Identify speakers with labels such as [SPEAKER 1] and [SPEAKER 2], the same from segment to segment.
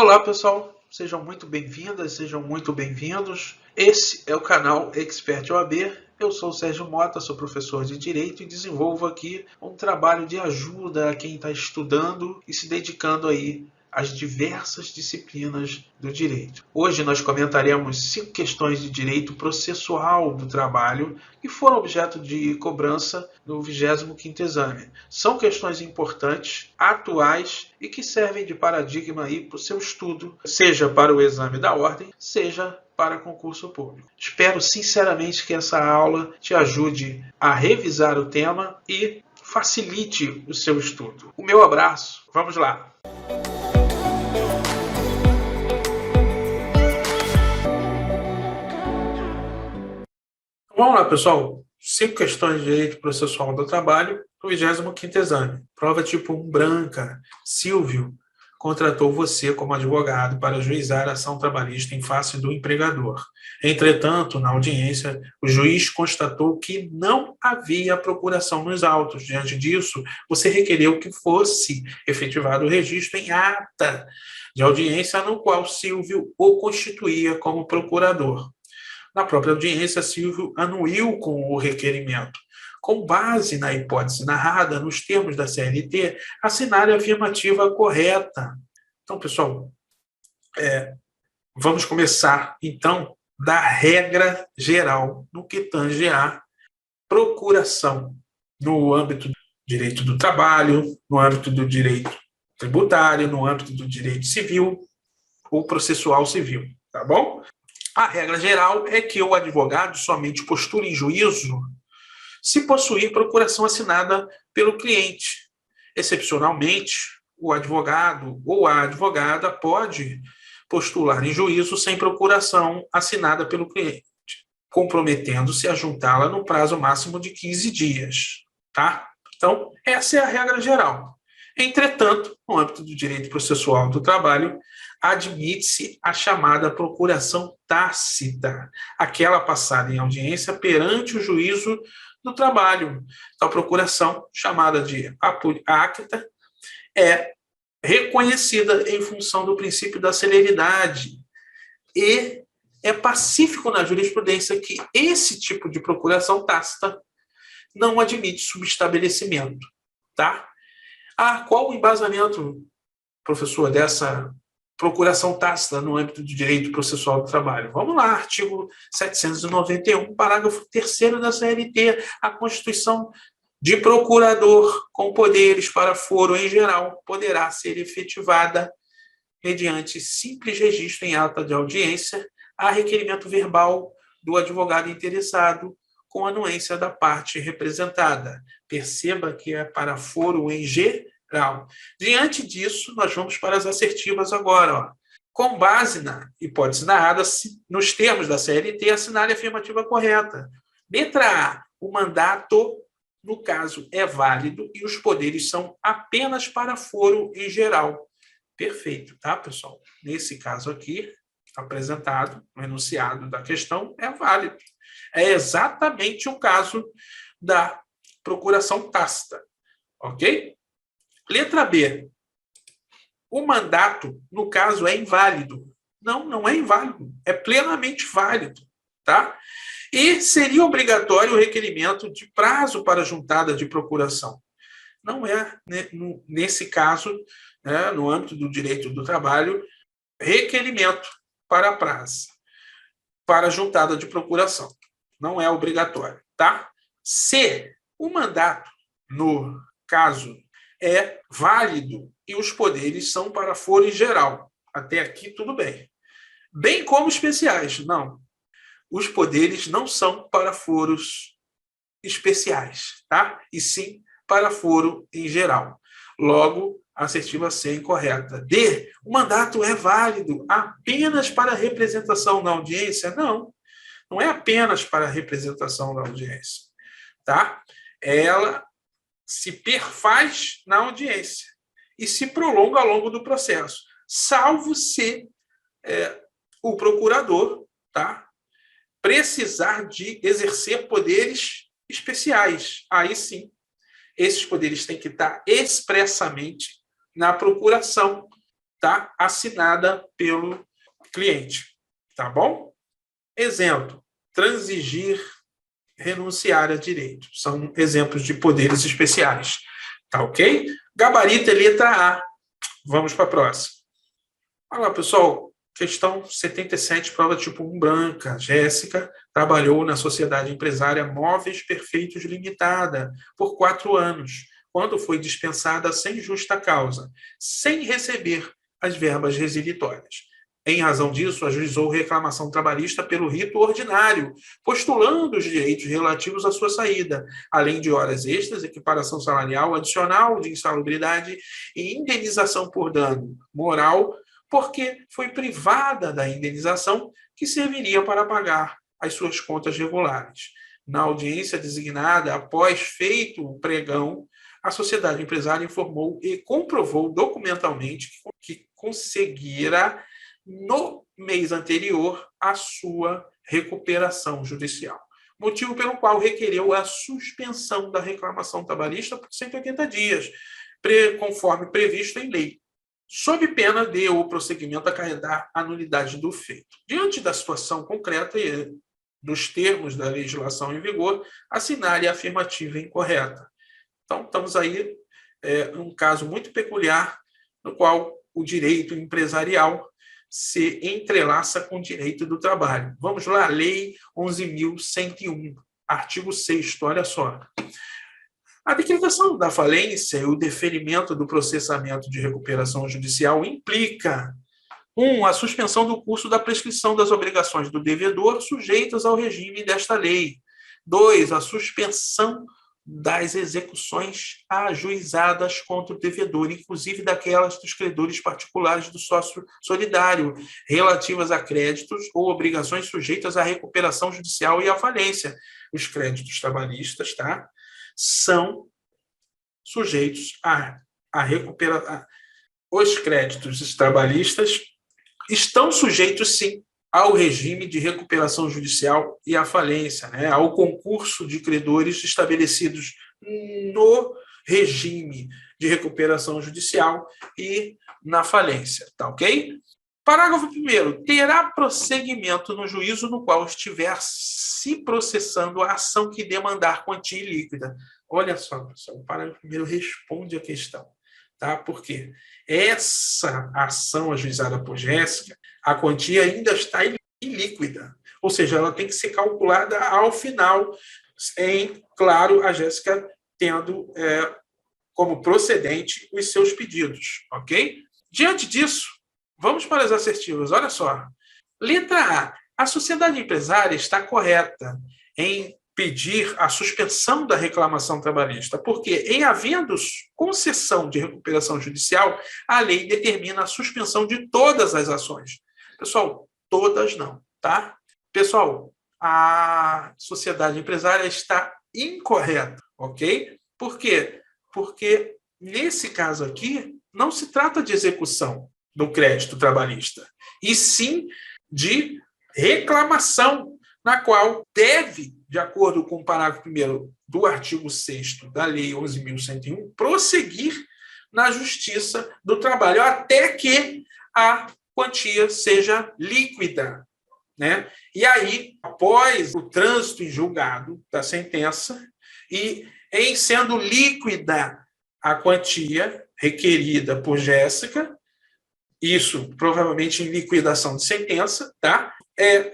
[SPEAKER 1] Olá pessoal, sejam muito bem-vindas, sejam muito bem-vindos. Esse é o canal Expert OAB. Eu sou o Sérgio Mota, sou professor de Direito e desenvolvo aqui um trabalho de ajuda a quem está estudando e se dedicando aí às diversas disciplinas do direito. Hoje nós comentaremos 5 questões de direito processual do trabalho que foram objeto de cobrança no 25º exame. São questões importantes, atuais e que servem de paradigma aí para o seu estudo, seja para o exame da ordem, seja para concurso público. Espero sinceramente que essa aula te ajude a revisar o tema e facilite o seu estudo. O meu abraço. Vamos lá. Vamos lá, pessoal. 5 questões de direito processual do trabalho no 25º exame. Prova tipo 1 branca. Silvio contratou você como advogado para ajuizar a ação trabalhista em face do empregador. Entretanto, na audiência, o juiz constatou que não havia procuração nos autos. Diante disso, você requereu que fosse efetivado o registro em ata de audiência no qual Silvio o constituía como procurador. Na própria audiência, Silvio anuiu com o requerimento. Com base na hipótese narrada nos termos da CLT, assinar a afirmativa correta. Então, pessoal, vamos começar, então, da regra geral no que tange à procuração no âmbito do direito do trabalho, no âmbito do direito tributário, no âmbito do direito civil ou processual civil, tá bom? A regra geral é que o advogado somente postura em juízo se possuir procuração assinada pelo cliente. Excepcionalmente, o advogado ou a advogada pode postular em juízo sem procuração assinada pelo cliente, comprometendo-se a juntá-la no prazo máximo de 15 dias. Tá? Então, essa é a regra geral. Entretanto, no âmbito do direito processual do trabalho, admite-se a chamada procuração tácita, aquela passada em audiência perante o juízo do trabalho. Tal procuração, chamada de acta, é reconhecida em função do princípio da celeridade e é pacífico na jurisprudência que esse tipo de procuração tácita não admite subestabelecimento. Tá? Qual o embasamento, professor, dessa procuração tácita no âmbito do direito processual do trabalho? Vamos lá, artigo 791, parágrafo 3º da CLT, a constituição de procurador com poderes para foro em geral poderá ser efetivada mediante simples registro em ata de audiência a requerimento verbal do advogado interessado com anuência da parte representada. Perceba que é para foro em geral. Diante disso, nós vamos para as assertivas agora. Ó. Com base na hipótese narrada, nos termos da CLT, assinale a afirmativa correta. Letra A. O mandato, no caso, é válido e os poderes são apenas para foro em geral. Perfeito, tá, pessoal? Nesse caso aqui, apresentado no enunciado da questão, é válido. É exatamente o caso da procuração tácita, ok? Letra B. O mandato, no caso, é inválido. Não, não é inválido. É plenamente válido, tá? E seria obrigatório o requerimento de prazo para juntada de procuração. Não é, né, nesse caso, né, no âmbito do direito do trabalho, requerimento para prazo, para juntada de procuração. Não é obrigatório, tá? Se o mandato, no caso, é válido e os poderes são para foro em geral. Até aqui, tudo bem. Bem como especiais. Não. Os poderes não são para foros especiais, tá? E sim para foro em geral. Logo, a assertiva C é incorreta. D. O mandato é válido apenas para representação na audiência? Não. Não é apenas para a representação da audiência, tá? Ela se perfaz na audiência e se prolonga ao longo do processo, salvo se o procurador, tá, precisar de exercer poderes especiais. Aí sim, esses poderes têm que estar expressamente na procuração tá? Assinada pelo cliente, tá bom? Exemplo, transigir, renunciar a direito. São exemplos de poderes especiais, tá ok? Gabarito é letra A. Vamos para a próxima. Olha lá, pessoal, questão 77, prova tipo 1 branca. Jéssica trabalhou na sociedade empresária Móveis Perfeitos Limitada por 4 anos, quando foi dispensada sem justa causa, sem receber as verbas resilitórias. Em razão disso, ajuizou reclamação trabalhista pelo rito ordinário, postulando os direitos relativos à sua saída, além de horas extras, equiparação salarial adicional de insalubridade e indenização por dano moral, porque foi privada da indenização que serviria para pagar as suas contas regulares. Na audiência designada, após feito o pregão, a sociedade empresária informou e comprovou documentalmente que conseguira, no mês anterior, a sua recuperação judicial. Motivo pelo qual requereu a suspensão da reclamação trabalhista por 180 dias, conforme previsto em lei, sob pena de o prosseguimento acarretar a nulidade do feito. Diante da situação concreta e dos termos da legislação em vigor, assinale a afirmativa incorreta. Então, estamos aí um caso muito peculiar, no qual o direito empresarial se entrelaça com o direito do trabalho. Vamos lá, Lei 11.101, artigo 6º, olha só. A decretação da falência e o deferimento do processamento de recuperação judicial implica 1. A suspensão do curso da prescrição das obrigações do devedor sujeitas ao regime desta lei. 2. A suspensão das execuções ajuizadas contra o devedor, inclusive daquelas dos credores particulares do sócio solidário, relativas a créditos ou obrigações sujeitas à recuperação judicial e à falência. Os créditos trabalhistas, tá? São sujeitos a recuperar. Os créditos trabalhistas estão sujeitos, sim, ao regime de recuperação judicial e à falência, né? Ao concurso de credores estabelecidos no regime de recuperação judicial e na falência, tá ok? Parágrafo 1º. Terá prosseguimento no juízo no qual estiver se processando a ação que demandar quantia ilíquida. Olha só, pessoal, o parágrafo 1º responde a questão, tá? Porque essa ação ajuizada por Jéssica, a quantia ainda está ilíquida, ou seja, ela tem que ser calculada ao final, claro, a Jéssica tendo como procedente os seus pedidos, ok? Diante disso, vamos para as assertivas. Olha só. Letra A. A sociedade empresária está correta em pedir a suspensão da reclamação trabalhista, porque, em havendo concessão de recuperação judicial, a lei determina a suspensão de todas as ações. Pessoal, todas não, tá? Pessoal, a sociedade empresária está incorreta, ok? Por quê? Porque, nesse caso aqui, não se trata de execução do crédito trabalhista, e sim de reclamação, na qual deve, de acordo com o parágrafo 1º do artigo 6º da Lei 11.101, prosseguir na Justiça do Trabalho até que a quantia seja líquida, né? E aí, após o trânsito em julgado da sentença e em sendo líquida a quantia requerida por Jéssica, isso provavelmente em liquidação de sentença, tá?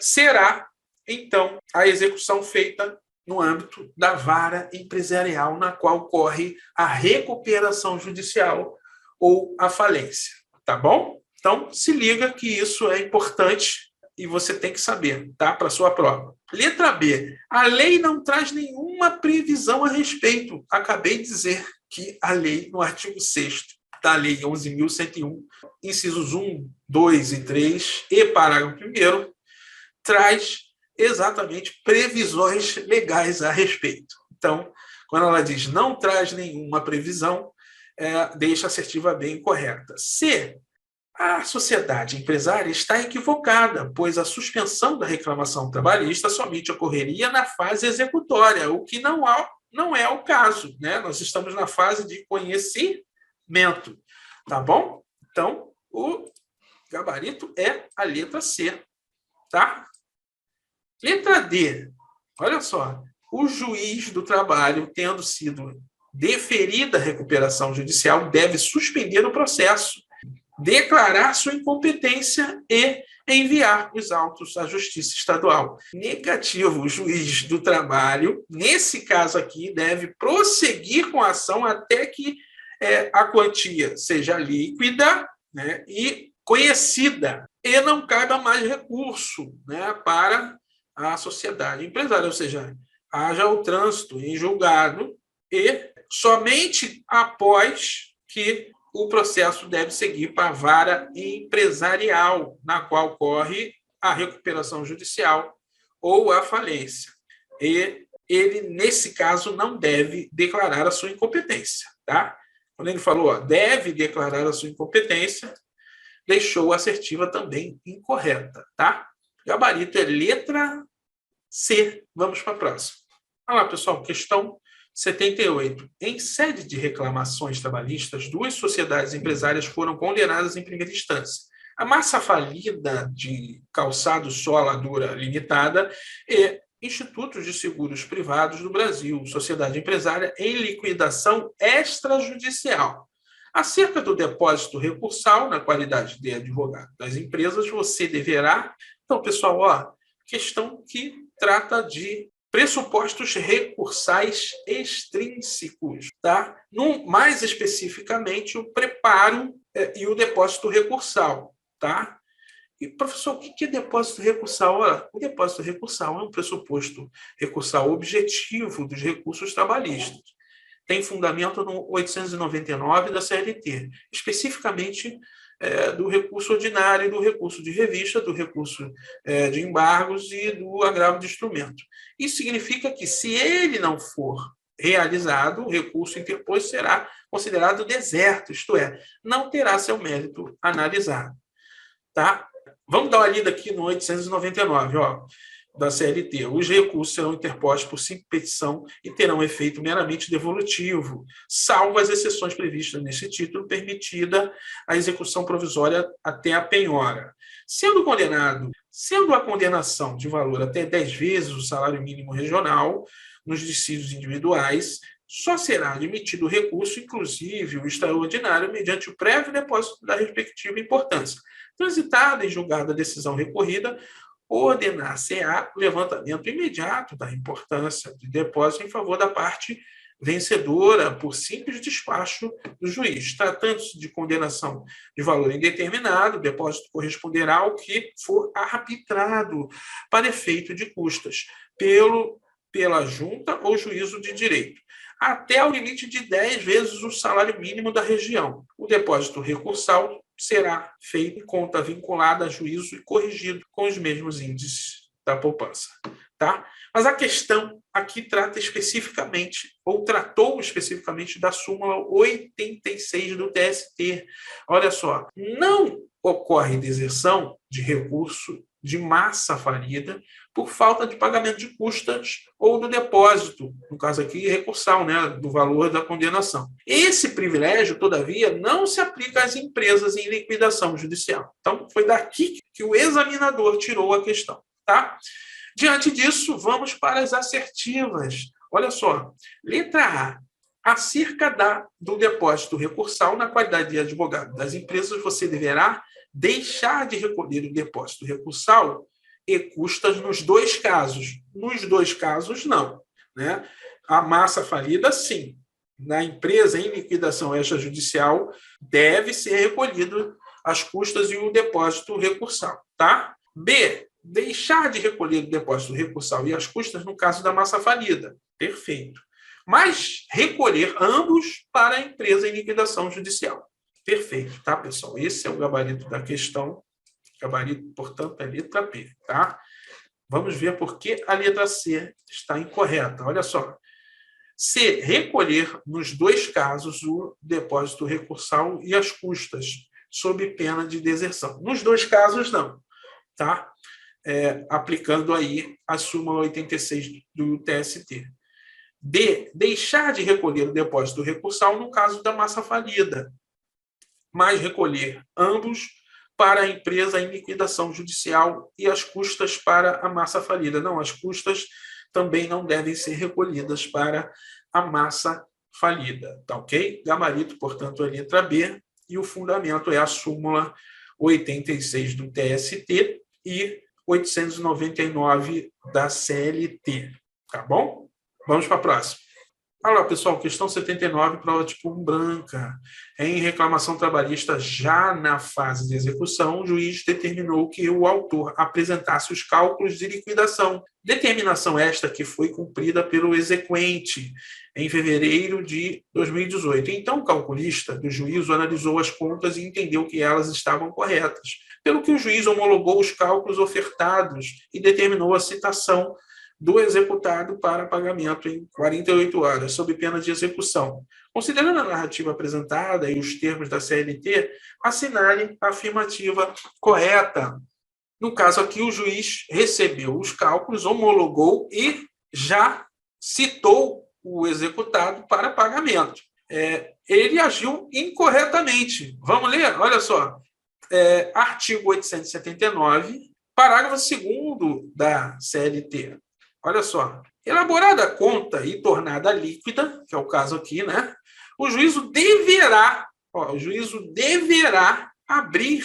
[SPEAKER 1] Será, então, a execução feita no âmbito da vara empresarial, na qual corre a recuperação judicial ou a falência, tá bom? Então, se liga que isso é importante e você tem que saber, tá? Para a sua prova. Letra B. A lei não traz nenhuma previsão a respeito. Acabei de dizer que a lei, no artigo 6º da Lei 11.101, incisos 1, 2 e 3 e parágrafo 1º, traz exatamente previsões legais a respeito. Então, quando ela diz não traz nenhuma previsão, deixa a assertiva B incorreta. C. A sociedade empresária está equivocada, pois a suspensão da reclamação trabalhista somente ocorreria na fase executória, o que não é o caso, né? Nós estamos na fase de conhecimento, tá bom? Então, O gabarito é a letra C, tá? Letra D, olha só. O juiz do trabalho, tendo sido deferida a recuperação judicial, deve suspender o processo, declarar sua incompetência e enviar os autos à Justiça Estadual. Negativo, o juiz do trabalho, nesse caso aqui, deve prosseguir com a ação até que a quantia seja líquida, né, e conhecida, e não caiba mais recurso, né, para a sociedade empresária, ou seja, haja o trânsito em julgado e somente após que o processo deve seguir para a vara empresarial, na qual ocorre a recuperação judicial ou a falência. E ele, nesse caso, não deve declarar a sua incompetência. Tá? Quando ele falou, deve declarar a sua incompetência, deixou a assertiva também incorreta. Tá? Gabarito é letra C. Vamos para a próxima. Olha lá, pessoal, questão 78. Em sede de reclamações trabalhistas, 2 sociedades empresárias foram condenadas em primeira instância. A Massa Falida de Calçado Soladura Limitada e Institutos de Seguros Privados do Brasil, sociedade empresária em liquidação extrajudicial. Acerca do depósito recursal, na qualidade de advogado das empresas, você deverá... Então, pessoal, ó, questão que trata de pressupostos recursais extrínsecos, tá? Mais especificamente, o preparo e o depósito recursal, tá? E, professor, o que é depósito recursal? Olha, o depósito recursal é um pressuposto recursal objetivo dos recursos trabalhistas. Tem fundamento no 899 da CLT, especificamente do recurso ordinário, do recurso de revista, do recurso de embargos e do agravo de instrumento. Isso significa que, se ele não for realizado, o recurso interposto será considerado deserto, isto é, não terá seu mérito analisado. Tá? Vamos dar uma lida aqui no 899, ó, da CLT. Os recursos serão interpostos por simples petição e terão efeito meramente devolutivo, salvo as exceções previstas nesse título, permitida a execução provisória até a penhora. Sendo a condenação de valor até 10 vezes o salário mínimo regional nos dissídios individuais, só será admitido o recurso, inclusive o extraordinário, mediante o prévio depósito da respectiva importância. Transitada em julgado a decisão recorrida, ordenar-se-á o levantamento imediato da importância de depósito em favor da parte vencedora por simples despacho do juiz. Tratando-se de condenação de valor indeterminado, o depósito corresponderá ao que for arbitrado para efeito de custas pela junta ou juízo de direito, até o limite de 10 vezes o salário mínimo da região. O depósito recursal será feito em conta vinculada a juízo e corrigido com os mesmos índices da poupança. Tá? Mas a questão aqui trata especificamente, ou tratou especificamente, da súmula 86 do TST. Olha só, não ocorre deserção de recurso de massa falida por falta de pagamento de custas ou do depósito, no caso aqui recursal, né, do valor da condenação. Esse privilégio, todavia, não se aplica às empresas em liquidação judicial. Então, foi daqui que o examinador tirou a questão. Tá? Diante disso, vamos para as assertivas. Olha só, letra A. Acerca do depósito recursal, na qualidade de advogado das empresas, você deverá deixar de recolher o depósito recursal e custas nos 2 casos. Nos 2 casos, não. Né? A massa falida, sim. Na empresa em liquidação extrajudicial, deve ser recolhido as custas e o depósito recursal. Tá? B. Deixar de recolher o depósito recursal e as custas no caso da massa falida. Perfeito. Mas recolher ambos para a empresa em liquidação judicial. Perfeito, tá, pessoal? Esse é o gabarito da questão. Gabarito, portanto, é a letra B, tá? Vamos ver por que a letra C está incorreta. Olha só. C. Recolher nos 2 casos o depósito recursal e as custas, sob pena de deserção. Nos 2 casos, não, tá? Aplicando aí a súmula 86 do TST. D. Deixar de recolher o depósito recursal no caso da massa falida. mais recolher ambos para a empresa em liquidação judicial e as custas para a massa falida. Não, as custas também não devem ser recolhidas para a massa falida, tá ok? Gabarito, portanto, é a letra B, e o fundamento é a súmula 86 do TST e 899 da CLT, tá bom? Vamos para a próxima. Olha lá, pessoal, questão 79, prova tipo 1 branca. Em reclamação trabalhista, já na fase de execução, o juiz determinou que o autor apresentasse os cálculos de liquidação. Determinação esta que foi cumprida pelo exequente em fevereiro de 2018. Então, o calculista do juízo analisou as contas e entendeu que elas estavam corretas, pelo que o juiz homologou os cálculos ofertados e determinou a citação do executado para pagamento em 48 horas, sob pena de execução. Considerando a narrativa apresentada e os termos da CLT, assinale a afirmativa correta. No caso aqui, o juiz recebeu os cálculos, homologou e já citou o executado para pagamento. Ele agiu incorretamente. Vamos ler? Olha só. Artigo 879, parágrafo 2º da CLT. Olha só, elaborada a conta e tornada líquida, que é o caso aqui, né? O juízo deverá abrir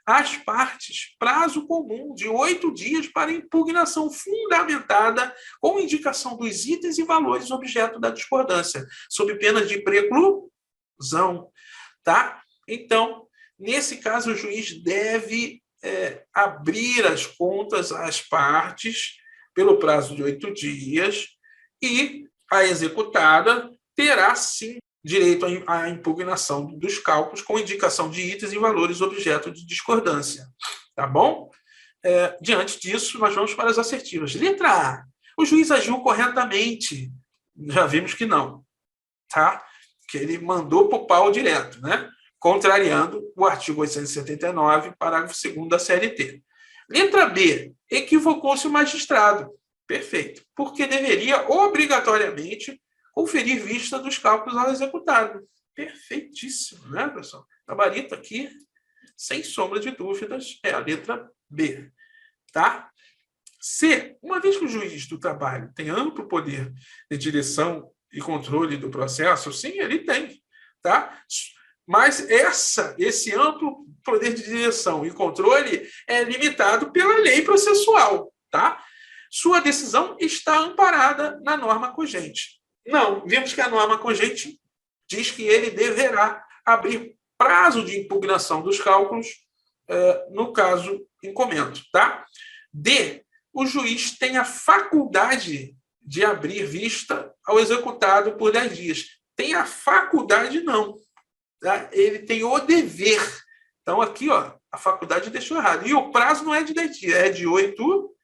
[SPEAKER 1] às partes prazo comum de 8 dias para impugnação fundamentada com indicação dos itens e valores objeto da discordância, sob pena de preclusão, tá? Então, nesse caso, o juiz deve abrir as contas às partes pelo prazo de 8 dias, e a executada terá, sim, direito à impugnação dos cálculos com indicação de itens e valores objeto de discordância. Tá bom? Diante disso, nós vamos para as assertivas. Letra A. O juiz agiu corretamente. Já vimos que não. Tá? Que ele mandou para o pau direto, né? Contrariando o artigo 879, parágrafo 2º da CLT. Letra B. Equivocou-se o magistrado. Perfeito. Porque deveria obrigatoriamente conferir vista dos cálculos ao executado. Perfeitíssimo, né, pessoal? Gabarito aqui, sem sombra de dúvidas, é a letra B. Tá? C. Uma vez que o juiz do trabalho tem amplo poder de direção e controle do processo, sim, ele tem. Tá? Mas esse amplo poder de direção e controle é limitado pela lei processual, tá? Sua decisão está amparada na norma cogente. Não, vimos que a norma cogente diz que ele deverá abrir prazo de impugnação dos cálculos no caso em comento, tá? D. O juiz tem a faculdade de abrir vista ao executado por 10 dias. Tem a faculdade, não. Tá? Ele tem o dever. Então, aqui, ó, a faculdade deixou errado. E o prazo não é de 10 dias, é de 8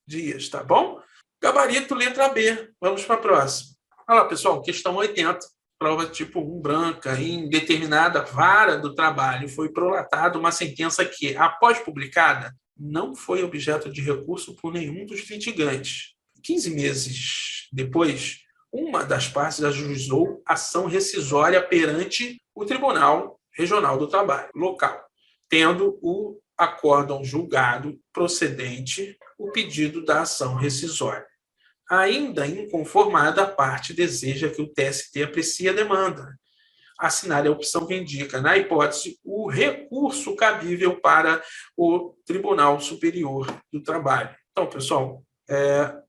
[SPEAKER 1] dias, tá bom? Gabarito, letra B. Vamos para a próxima. Olha lá, pessoal, questão 80, prova tipo 1 branca. Em determinada vara do trabalho foi prolatada uma sentença que, após publicada, não foi objeto de recurso por nenhum dos litigantes. 15 meses depois, uma das partes ajuizou ação rescisória perante o Tribunal Regional do Trabalho local, tendo o acórdão julgado procedente o pedido da ação rescisória. Ainda inconformada, a parte deseja que o TST aprecie a demanda. Assinale a opção que indica, na hipótese, o recurso cabível para o Tribunal Superior do Trabalho. Então, pessoal,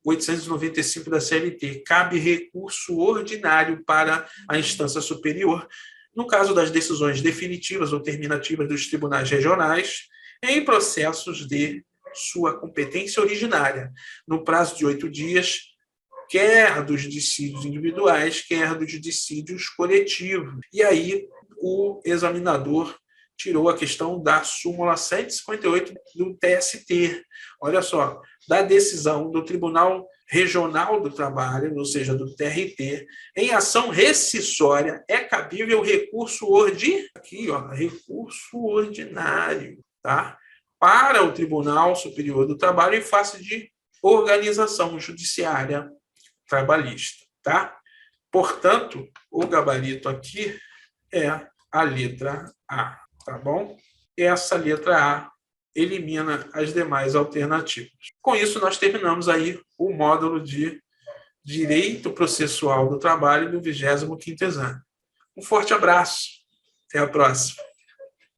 [SPEAKER 1] 895 da CLT, cabe recurso ordinário para a instância superior, no caso das decisões definitivas ou terminativas dos tribunais regionais, em processos de sua competência originária, no prazo de 8 dias, quer dos dissídios individuais, quer dos dissídios coletivos. E aí o examinador tirou a questão da súmula 158 do TST. Olha só, da decisão do Tribunal Regional do Trabalho, ou seja, do TRT, em ação rescisória, é cabível recurso recurso ordinário, tá? Para o Tribunal Superior do Trabalho em face de organização judiciária trabalhista, tá? Portanto, o gabarito aqui é a letra A, tá bom? Essa letra A elimina as demais alternativas. Com isso, nós terminamos aí o módulo de Direito Processual do Trabalho do 25º exame. Um forte abraço. Até a próxima.